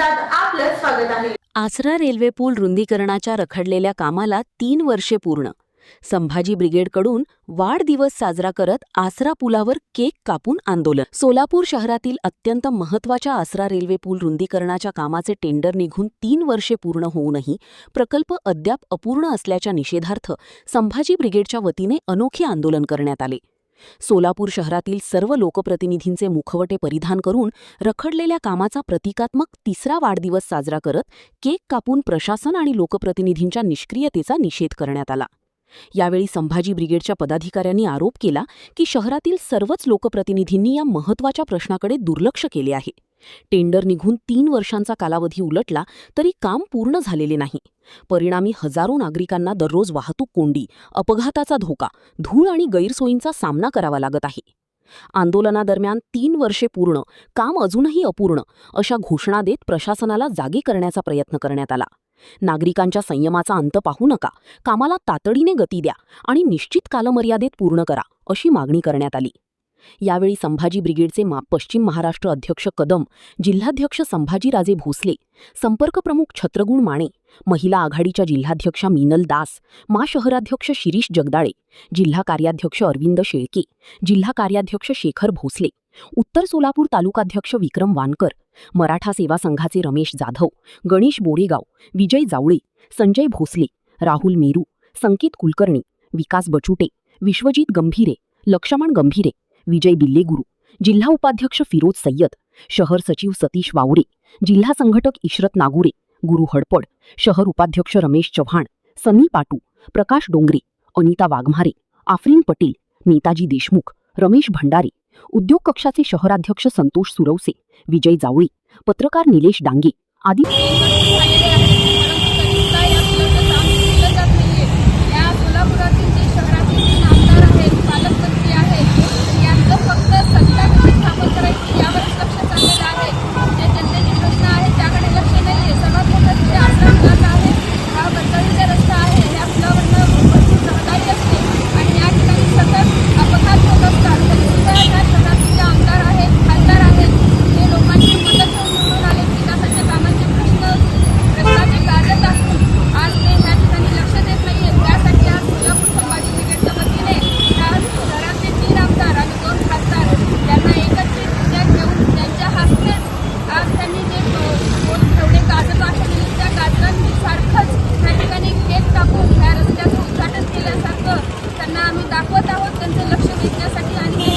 वृत्तपत्रात आपलं स्वागत आहे। आसरा रेल्वे पूल रुंदीकरणाच्या रखडलेल्या कामाला 3 वर्षे पूर्ण। संभाजी ब्रिगेडकडून वाढदिवस साजरा करत आसरा पुलावर केक कापून आंदोलन। सोलापूर शहरातील अत्यंत महत्त्वाच्या आसरा रेल्वे पूल रुंदीकरणाच्या कामाचे टेंडर निघून 3 वर्षे पूर्ण होऊनही प्रकल्प अद्याप अपूर्ण असल्याच्या निषेधार्थ संभाजी ब्रिगेडच्या वतीने अनोखे आंदोलन करण्यात आले। सोलापूर शहरातील सर्व लोकप्रतिनिधींचे मुखवटे परिधान करून रखडलेल्या कामाचा प्रतिकात्मक 3रा वाढदिवस साजरा करत केक कापून प्रशासन आणि लोकप्रतिनिधींच्या निष्क्रियतेचा निषेध करण्यात आला। यावेळी संभाजी ब्रिगेडच्या पदाधिकाऱ्यांनी आरोप केला की शहरातील सर्वच लोकप्रतिनिधींनी या महत्त्वाच्या प्रश्नाकडे दुर्लक्ष केले आहे। टेंडर निघून 3 वर्षांचा कालावधी उलटला तरी काम पूर्ण झालेले नाही। परिणामी हजारो नागरिकांना दररोज वाहतूक कोंडी, अपघाताचा धोका, धूळ आणि गैरसोयींचा सामना करावा लागत आहे। आंदोलनादरम्यान 3 वर्षे पूर्ण, काम अजूनही अपूर्ण अशा घोषणा देत प्रशासनाला जागे करण्याचा प्रयत्न करण्यात आला। नागरिकांच्या संयमाचा अंत पाहू नका, कामाला तातडीने गती द्या आणि निश्चित कालमर्यादेत पूर्ण करा अशी मागणी करण्यात आली। यावेळी संभाजी ब्रिगेडचे पश्चिम महाराष्ट्र अध्यक्ष कदम, जिल्हाध्यक्ष संभाजीराजे भोसले, संपर्क प्रमुख छत्रगुण माणे, महिला आघाडीच्या जिल्हाध्यक्षा मीनल दास, शहराध्यक्ष शिरीष जगदाळे, जिल्हा कार्याध्यक्ष अरविंद शेळके, जिल्हा कार्याध्यक्ष शेखर भोसले, उत्तर सोलापूर तालुकाध्यक्ष विक्रम वानकर, मराठा सेवा संघाचे रमेश जाधव, गणेश बोरेगाव, विजय जावळे, संजय भोसले, राहुल मेरू, संकेत कुलकर्णी, विकास बचुटे, विश्वजित गंभीरे, लक्ष्मण गंभीरे, विजय बिल्लेगुरू, जिल्हा उपाध्यक्ष फिरोज सय्यद, शहर सचिव सतीश वावरे, जिल्हा संघटक इशरत नागुरे, गुरु हडपड, शहर उपाध्यक्ष रमेश चव्हाण, सनी पाटू, प्रकाश डोंगरे, अनिता वाघमारे, आफरीन पटेल, नेताजी देशमुख, रमेश भंडारे, उद्योग कक्षाचे शहराध्यक्ष संतोष सुरवसे, विजय जावळे, पत्रकार निलेश डांगे आदी दाखवत आहोत त्यांचं लक्ष वेधण्यासाठी आणि